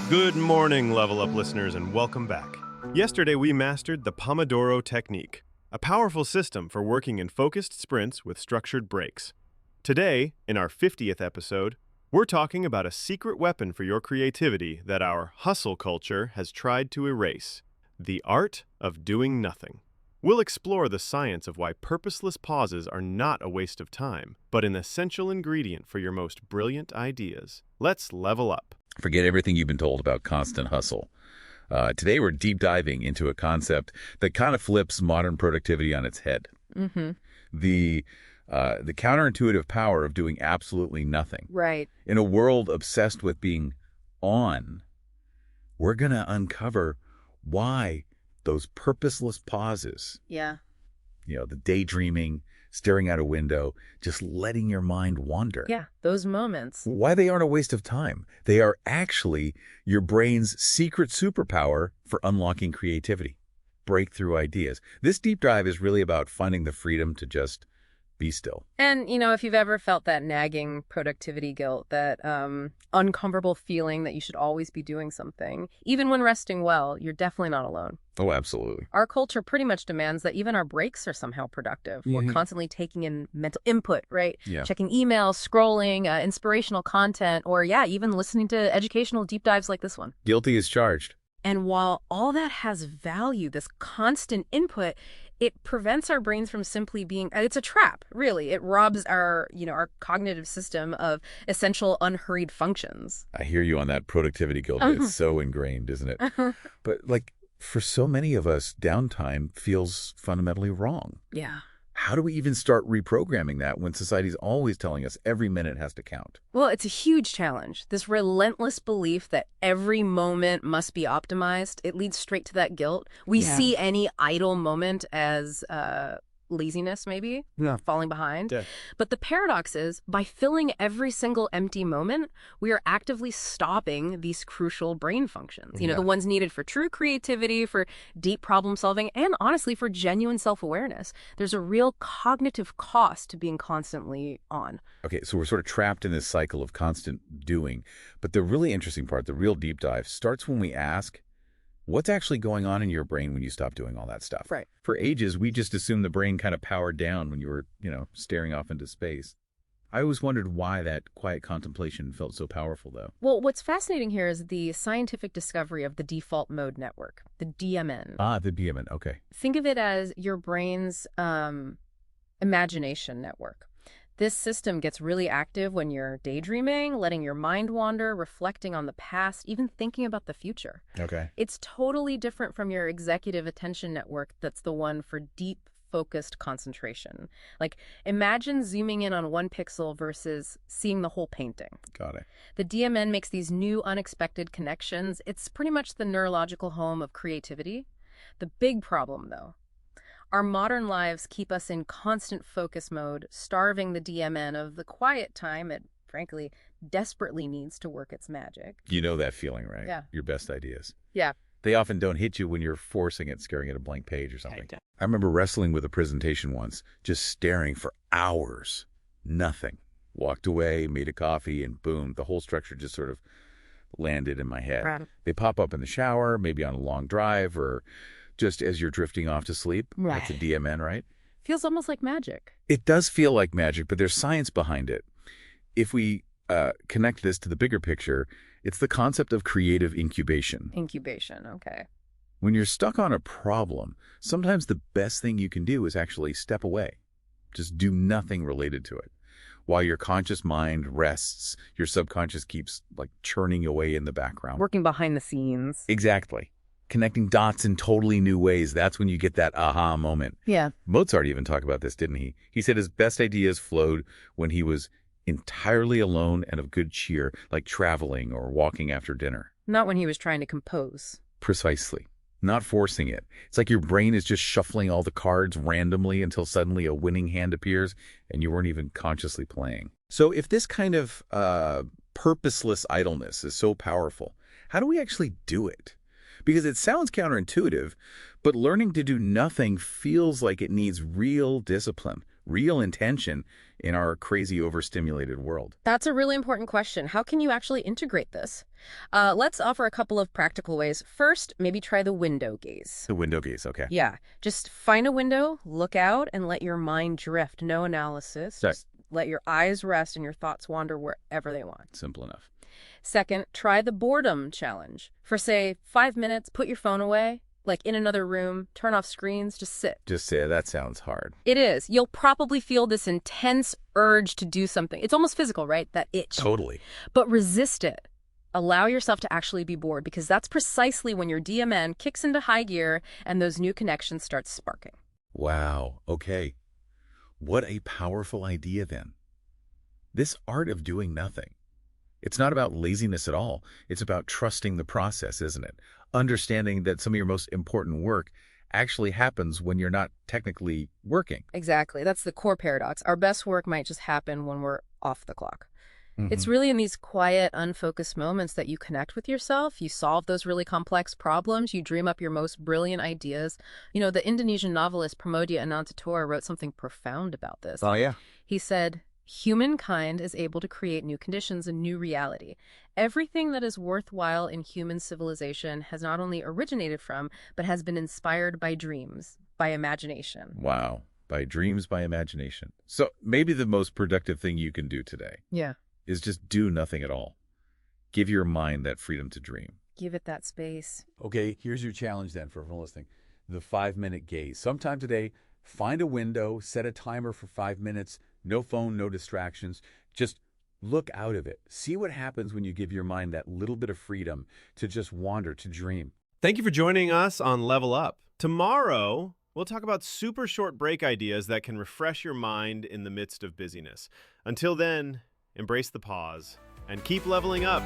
Good morning, Level Up listeners, and welcome back. Yesterday, we mastered the Pomodoro technique, a powerful system for working in focused sprints with structured breaks. Today, in our 50th episode, we're talking about a secret weapon for your creativity that our hustle culture has tried to erase: the art of doing nothing. We'll explore the science of why purposeless pauses are not a waste of time, but an essential ingredient for your most brilliant ideas. Let's level up. Forget everything you've been told about constant hustle. Today, we're deep diving into a concept that kind of flips modern productivity on its head. Mm-hmm. The counterintuitive power of doing absolutely nothing. Right. In a world obsessed with being on, we're going to uncover why those purposeless pauses, Yeah. the daydreaming, staring out a window, just letting your mind wander. Yeah, those moments. Why they aren't a waste of time. They are actually your brain's secret superpower for unlocking creativity, breakthrough ideas. This deep dive is really about finding the freedom to just be still. And, if you've ever felt that nagging productivity guilt, that uncomfortable feeling that you should always be doing something, even when resting well, you're definitely not alone. Oh, absolutely. Our culture pretty much demands that even our breaks are somehow productive. Mm-hmm. We're constantly taking in mental input, right? Yeah. Checking emails, scrolling, inspirational content, or even listening to educational deep dives like this one. Guilty as charged. And while all that has value, this constant input, it prevents our brains from simply being, it's a trap, really. It robs our cognitive system of essential unhurried functions. I hear you on that productivity guilt. It's so ingrained, isn't it? But for so many of us, downtime feels fundamentally wrong. Yeah. How do we even start reprogramming that when society's always telling us every minute has to count? Well, it's a huge challenge. This relentless belief that every moment must be optimized, it leads straight to that guilt. We see any idle moment as laziness, maybe, falling behind. Yeah. But the paradox is, by filling every single empty moment, we are actively stopping these crucial brain functions, the ones needed for true creativity, for deep problem solving, and honestly, for genuine self-awareness. There's a real cognitive cost to being constantly on. Okay, so we're sort of trapped in this cycle of constant doing. But the really interesting part, the real deep dive, starts when we ask, what's actually going on in your brain when you stop doing all that stuff? Right. For ages, we just assumed the brain kind of powered down when you were, staring off into space. I always wondered why that quiet contemplation felt so powerful, though. Well, what's fascinating here is the scientific discovery of the default mode network, the DMN. Ah, the DMN, okay. Think of it as your brain's imagination network. This system gets really active when you're daydreaming, letting your mind wander, reflecting on the past, even thinking about the future. Okay. It's totally different from your executive attention network that's the one for deep, focused concentration. Imagine zooming in on one pixel versus seeing the whole painting. Got it. The DMN makes these new, unexpected connections. It's pretty much the neurological home of creativity. The big problem, though, our modern lives keep us in constant focus mode, starving the DMN of the quiet time it, frankly, desperately needs to work its magic. You know that feeling, right? Yeah. Your best ideas. Yeah. They often don't hit you when you're forcing it, staring at a blank page or something. I remember wrestling with a presentation once, just staring for hours. Nothing. Walked away, made a coffee, and boom, the whole structure just sort of landed in my head. Right. They pop up in the shower, maybe on a long drive, or just as you're drifting off to sleep. Right. That's a DMN, right? Feels almost like magic. It does feel like magic, but there's science behind it. If we connect this to the bigger picture, it's the concept of creative incubation. Incubation, okay. When you're stuck on a problem, sometimes the best thing you can do is actually step away. Just do nothing related to it. While your conscious mind rests, your subconscious keeps churning away in the background. Working behind the scenes. Exactly. Connecting dots in totally new ways. That's when you get that aha moment. Yeah. Mozart even talked about this, didn't he? He said his best ideas flowed when he was entirely alone and of good cheer, like traveling or walking after dinner. Not when he was trying to compose. Precisely. Not forcing it. It's like your brain is just shuffling all the cards randomly until suddenly a winning hand appears and you weren't even consciously playing. So if this kind of purposeless idleness is so powerful, how do we actually do it? Because it sounds counterintuitive, but learning to do nothing feels like it needs real discipline. real intention in our crazy overstimulated world? That's a really important question. How can you actually integrate this? Let's offer a couple of practical ways. First, maybe try the window gaze. The window gaze, okay. Yeah, just find a window, look out, and let your mind drift. No analysis. Sorry. Just let your eyes rest and your thoughts wander wherever they want. Simple enough. Second, try the boredom challenge. For, say, 5 minutes, put your phone away, like in another room, turn off screens, just sit. Just say that sounds hard. It is. You'll probably feel this intense urge to do something. It's almost physical, right? That itch. Totally. But resist it. Allow yourself to actually be bored, because that's precisely when your DMN kicks into high gear and those new connections start sparking. Wow. Okay. What a powerful idea then. This art of doing nothing. It's not about laziness at all. It's about trusting the process, isn't it? Understanding that some of your most important work actually happens when you're not technically working. Exactly. That's the core paradox. Our best work might just happen when we're off the clock. It's really in these quiet, unfocused moments that you connect with yourself, you solve those really complex problems, you dream up your most brilliant ideas. You know, the Indonesian novelist Pramodia Anantatur wrote something profound about this. Oh, yeah. He said, "Humankind is able to create new conditions and new reality. Everything that is worthwhile in human civilization has not only originated from, but has been inspired by dreams, by imagination." Wow. By dreams, by imagination. So maybe the most productive thing you can do today Yeah. is just do nothing at all. Give your mind that freedom to dream. Give it that space. Okay, here's your challenge then for everyone listening. The 5-minute gaze. Sometime today, find a window, set a timer for 5 minutes, no phone, no distractions. Just look out of it. See what happens when you give your mind that little bit of freedom to just wander, to dream. Thank you for joining us on Level Up. Tomorrow, we'll talk about super short break ideas that can refresh your mind in the midst of busyness. Until then, embrace the pause and keep leveling up.